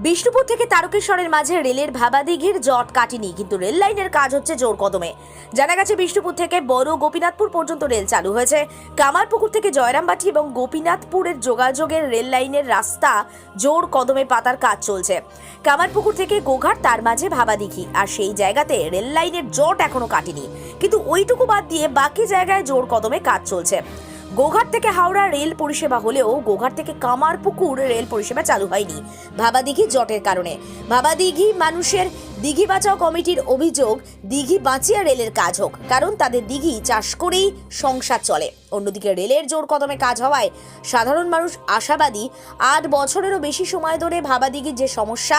বিষ্ণুপুর থেকে তারকেশ্বরের মাঝে রেলের ভাবাদিঘির জট কাটেনি, কিন্তু রেল লাইনের কাজ হচ্ছে জোর কদমে। জানা গেছে বিষ্ণুপুর থেকে বড় গোপীনাথপুর পর্যন্ত রেল চালু হয়েছে। কামারপুকুর থেকে জয়রামবাটি এবং গোপীনাথপুরের যোগাযোগের রেল লাইনের রাস্তা জোর কদমে পাতার কাজ চলছে। কামারপুকুর থেকে গোঘাট তার মাঝে ভাবাদিঘি, আর সেই জায়গাতে রেল লাইনের জট এখনো কাটেনি, কিন্তু ওইটুকু বাদ দিয়ে বাকি জায়গায় জোর কদমে কাজ চলছে। গোঘাট থেকে হাওড়া রেল পরিষেবা হলেও গোঘাট থেকে কামারপুকুর রেল পরিষেবা চালু হয়নি ভাবাদিঘি জটের কারণে। ভাবাদিঘি মানুষের দিঘি বাঁচাও কমিটির অভিযোগ, দিঘি বাঁচিয়ে রেলের কাজ হোক, কারণ তাদের দিঘি চাষ করেই সংসার চলে। অন্যদিকে রেলের জোর কদমে কাজ হওয়ায় সাধারণ মানুষ আশাবাদী। 8 বছরেরও বেশি সময় ধরে ভাবাদিঘির যে সমস্যা,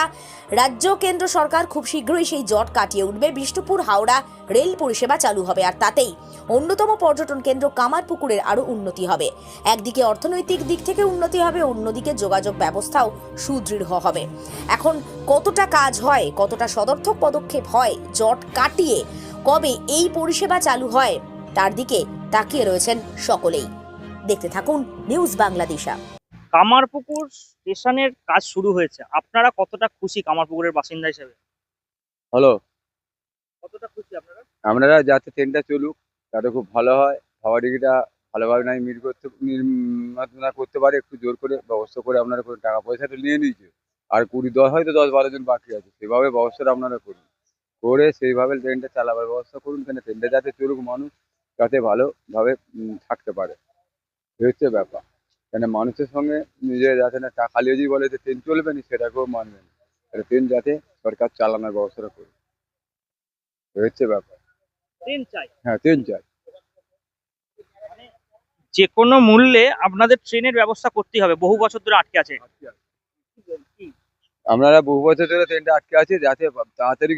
রাজ্য কেন্দ্র সরকার খুব শীঘ্রই সেই জট কাটিয়ে উঠবে। বিষ্ণুপুর হাওড়া রেল পরিষেবা চালু হবে, আর তাতেই অন্যতম পর্যটন কেন্দ্র কামারপুকুরের আরও উন্নতি হবে। একদিকে অর্থনৈতিক দিক থেকে উন্নতি হবে, অন্যদিকে যোগাযোগ ব্যবস্থাও সুদৃঢ় হবে। এখন কতটা কাজ হয়, কতটা সদর্থক পদক্ষেপ হয়, জট কাটিয়ে কবে এই পরিষেবা চালু হয়, তার দিকে তাকিয়ে রয়েছেন সকলেই। দেখতে থাকুন নিউজ বাংলাদেশা। কামারপুকুর স্টেশনের কাজ শুরু হয়েছে, আপনারা কতটা খুশি কামারপুকুরের বাসিন্দা হিসেবে? হ্যালো, কতটা খুশি আপনারা? আপনারা যাতে ট্রেনটা চলুক তাতে খুব ভালো হয়। ভাবাডিঘিটা ভালোভাবে নাই নির্মাণ করতে পারে, একটু জোর করে ব্যবস্থা করে আপনারা করুন। টাকা পয়সাটা নিয়ে নিয়েছে, আর 20-10 হয়তো 10-12 জন বাকি আছে, সেভাবে ব্যবস্থাটা আপনারা করুন, করে সেইভাবে ট্রেনটা চালাবার ব্যবস্থা করুন। কেন ট্রেনটা যাতে চলুক, মানুষ যাতে ভালোভাবে থাকতে পারে, এই হচ্ছে ব্যাপার। কেন মানুষের সঙ্গে নিজে যাতে না টাকা খালি যদি বলে যে ট্রেন চলবে না, সেটাকেও মানবে না। ট্রেন যাতে সরকার চালানোর ব্যবস্থাটা করুন, এই হচ্ছে ব্যাপার। ট্রেন চাই, হ্যাঁ, ট্রেন চাই। যে কোনো মূল্যে আপনাদের ট্রেনের ব্যবস্থা করতেই হবে, বহু বছর ধরে আটকে আছে। আপনারা বহু বছর ধরে ট্রেনটা আটকে আছে, যাতে তাড়াতাড়ি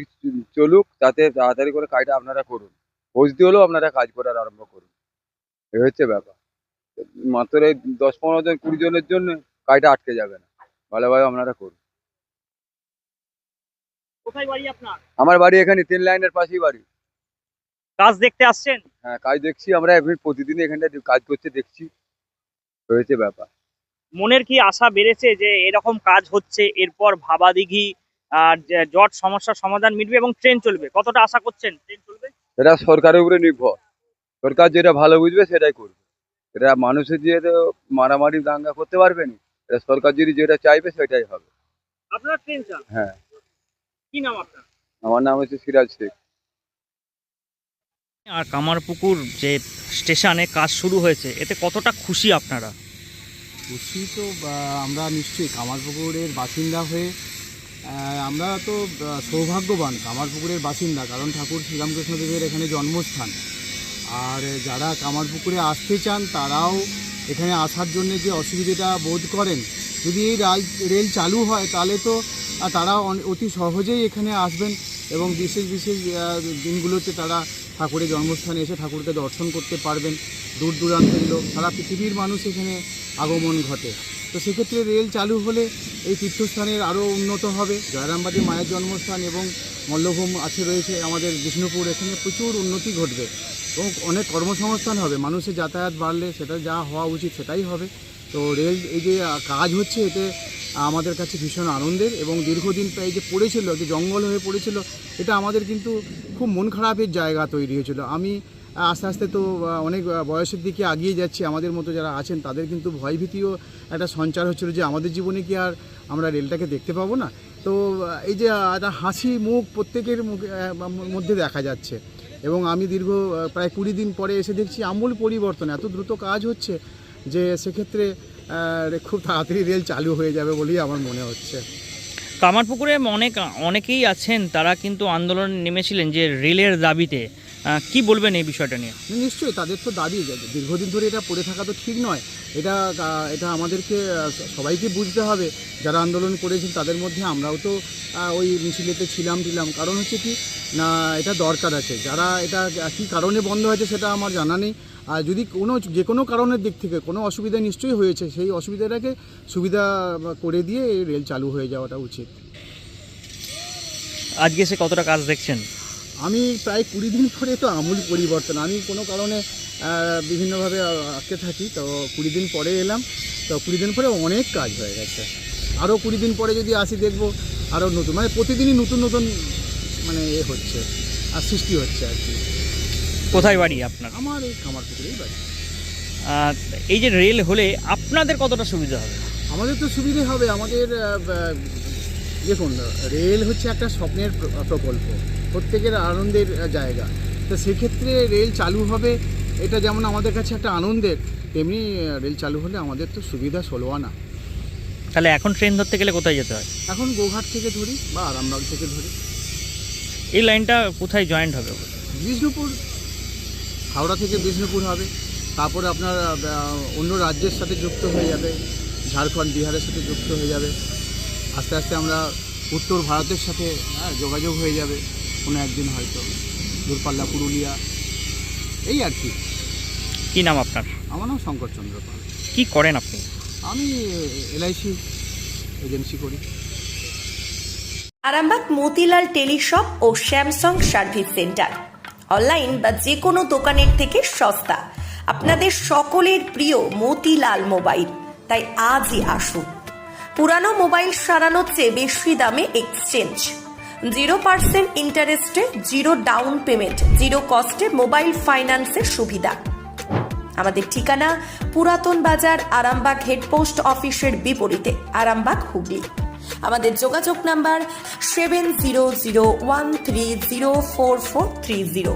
চলুক, যাতে তাড়াতাড়ি করে কাজটা আপনারা করুন। বসতে হলেও আপনারা কাজ করার আরম্ভ করুন, এই হচ্ছে ব্যাপার। মাত্র এই 10-15 জন 20 জনের জন্য কাজটা আটকে যাবে না, ভালোভাবে আপনারা করুন। কোথায় বাড়ি আপনার? আমার বাড়ি এখানে, ট্রেন লাইনের পাশেই বাড়ি। কাজ দেখতে আসছেন? হ্যাঁ, কাজ দেখছি, আমরা এখন প্রতিদিন এখানটা কাজ করতে দেখছি, এই হচ্ছে ব্যাপার। মনের কি আশা বেড়েছে যে এরকম কাজ হচ্ছে, এরপর ভাবাদিঘি আর জট সমস্যার সমাধান মিটবে এবং ট্রেন চলবে? কতটা আশা করছেন ট্রেন চলবে? এটা সরকারের উপরে নির্ভর, সরকার যেটা ভালো বুঝবে সেটাই করবে। এটা মানুষের দিয়ে তো মারামারি দাঙ্গা করতে পারবে না, এটা সরকার যদি যেটা চাইবে সেটাই হবে। আপনারা ট্রেন চান? হ্যাঁ। কি নাম আপনার? আমার নাম হচ্ছে সিরাজ শেখ। আর কামারপুকুর যে স্টেশনে কাজ শুরু হয়েছে, এতে কতটা খুশি আপনারা? খুশি তো আমরা নিশ্চয়ই কামারপুকুরের বাসিন্দা হয়ে আমরা তো সৌভাগ্যবান কামারপুকুরের বাসিন্দা, কারণ ঠাকুর শ্রীরামকৃষ্ণদেবের এখানে জন্মস্থান। আর যারা কামারপুকুরে আসতে চান তারাও এখানে আসার জন্য যে অসুবিধাটা বোধ করেন, যদি এই রেল চালু হয় তাহলে তো তারা অতি সহজেই এখানে আসবেন এবং বিশেষ বিশেষ দিনগুলোতে তারা ঠাকুরের জন্মস্থানে এসে ঠাকুরকে দর্শন করতে পারবেন। দূর দূরান্তের লোক, সারা পৃথিবীর মানুষ এখানে আগমন ঘটে। তো সেক্ষেত্রে রেল চালু হলে এই তীর্থস্থানের আরও উন্নত হবে। জয়রামবাটি মায়ের জন্মস্থান এবং মল্লভূম রয়েছে আমাদের বিষ্ণুপুর, এখানে প্রচুর উন্নতি ঘটবে এবং অনেক কর্মসংস্থান হবে। মানুষের যাতায়াত বাড়লে সেটা যা হওয়া উচিত সেটাই হবে। তো রেল এই যে কাজ হচ্ছে, এতে আমাদের কাছে ভীষণ আনন্দের। এবং দীর্ঘদিন এই যে পড়েছিল, যে জঙ্গল হয়ে পড়েছিল, এটা আমাদের কিন্তু খুব মন খারাপের জায়গা তৈরি হয়েছিল। আমি আস্তে আস্তে তো অনেক বয়সের দিকে এগিয়ে যাচ্ছি, আমাদের মতো যারা আছেন তাদের কিন্তু ভয়ভীতিও একটা সঞ্চার হচ্ছিল যে আমাদের জীবনে কি আর আমরা রেলটাকে দেখতে পাবো না। তো এই যে একটা হাসি মুখ প্রত্যেকের মধ্যে দেখা যাচ্ছে, এবং আমি দীর্ঘ প্রায় 20 দিন পরে এসে দেখছি আমূল পরিবর্তন। এত দ্রুত কাজ হচ্ছে যে সেক্ষেত্রে খুব তাড়াতাড়ি রেল চালু হয়ে যাবে বলেই আমার মনে হচ্ছে। কামারপুকুরে অনেকেই আছেন, তারা কিন্তু আন্দোলনে নেমেছিলেন যে রেলের দাবিতে। কি বলবেন এই বিষয়টা নিয়ে? নিশ্চয়ই তাদের তো দাবি, দীর্ঘদিন ধরে এটা পড়ে থাকা তো ঠিক নয়। এটা আমাদেরকে সবাইকে বুঝতে হবে। যারা আন্দোলন করেছেন তাদের মধ্যে আমরাও তো ওই মিছিলেতে ছিলাম। কারণ হচ্ছে কি না, এটা দরকার আছে। যারা এটা কী কারণে বন্ধ হয়েছে সেটা আমার জানা নেই। আর যদি যে কোনো কারণের দিক থেকে কোনো অসুবিধা নিশ্চয়ই হয়েছে, সেই অসুবিধাটাকে সুবিধা করে দিয়ে এই রেল চালু হয়ে যাওয়াটা উচিত। আজকে সে কতটা কাজ দেখছেন? আমি প্রায় 20 দিন পরে তো আমূল পরিবর্তন। আমি কোনো কারণে বিভিন্নভাবে আটকে থাকি, তো 20 দিন পরে এলাম, তো 20 দিন পরে অনেক কাজ হয়ে গেছে। আরও 20 দিন পরে যদি আসি দেখবো আরও নতুন, মানে প্রতিদিনই নতুন নতুন মানে হচ্ছে আর সৃষ্টি হচ্ছে আর কি। কোথায় বাড়ি আপনার? আমার এই কামারপুকুরেই বাড়ি। এই যে রেল হলে আপনাদের কতটা সুবিধা হবে? আমাদের তো সুবিধে হবে। আমাদের দেখুন, রেল হচ্ছে একটা স্বপ্নের প্রকল্প, প্রত্যেকের আনন্দের জায়গা। তো সেক্ষেত্রে রেল চালু হবে, এটা যেমন আমাদের কাছে একটা আনন্দের, তেমনি রেল চালু হলে আমাদের তো সুবিধা ষোলোয়ানা। তাহলে এখন ট্রেন ধরতে গেলে কোথায় যেতে হয়? এখন গোঘাট থেকে ধরি বা আরামবাগ থেকে ধরি। এই লাইনটা কোথায় জয়েন্ট হবে? বিষ্ণুপুর, হাওড়া থেকে বিষ্ণুপুর হবে, তারপরে আপনার অন্য রাজ্যের সাথে যুক্ত হয়ে যাবে, ঝাড়খণ্ড বিহারের সাথে যুক্ত হয়ে যাবে। আস্তে আস্তে আমরা উত্তর ভারতের সাথে যোগাযোগ হয়ে যাবে কোনো একদিন, হয়তো দূরপাল্লা পুরুলিয়া, এই আর কি। কি নাম আপনার? আমার নাম শঙ্কর চন্দ্র পাল। কি করেন আপনি? আমি LIC এজেন্সি করি। আরামবাগ মতিলাল টেলিশপ ও স্যামসাং সার্ভিস সেন্টার, অনলাইন বা যে কোনো দোকানের থেকে সস্তা, আপনাদের সকলের প্রিয় মতিলাল মোবাইল। তাই আজই আসুন। পুরানো মোবাইল সারানোর চেয়ে বেশি দামে এক্সচেঞ্জ, 0% ইন্টারেস্টে, 0 ডাউন পেমেন্ট, 0 কস্টে মোবাইল ফাইন্যান্সের সুবিধা। আমাদের ঠিকানা পুরাতন বাজার, আরামবাগ হেডপোস্ট অফিসের বিপরীতে, আরামবাগ, হুগলি। আমাদের যোগাযোগ নাম্বার 7001304430।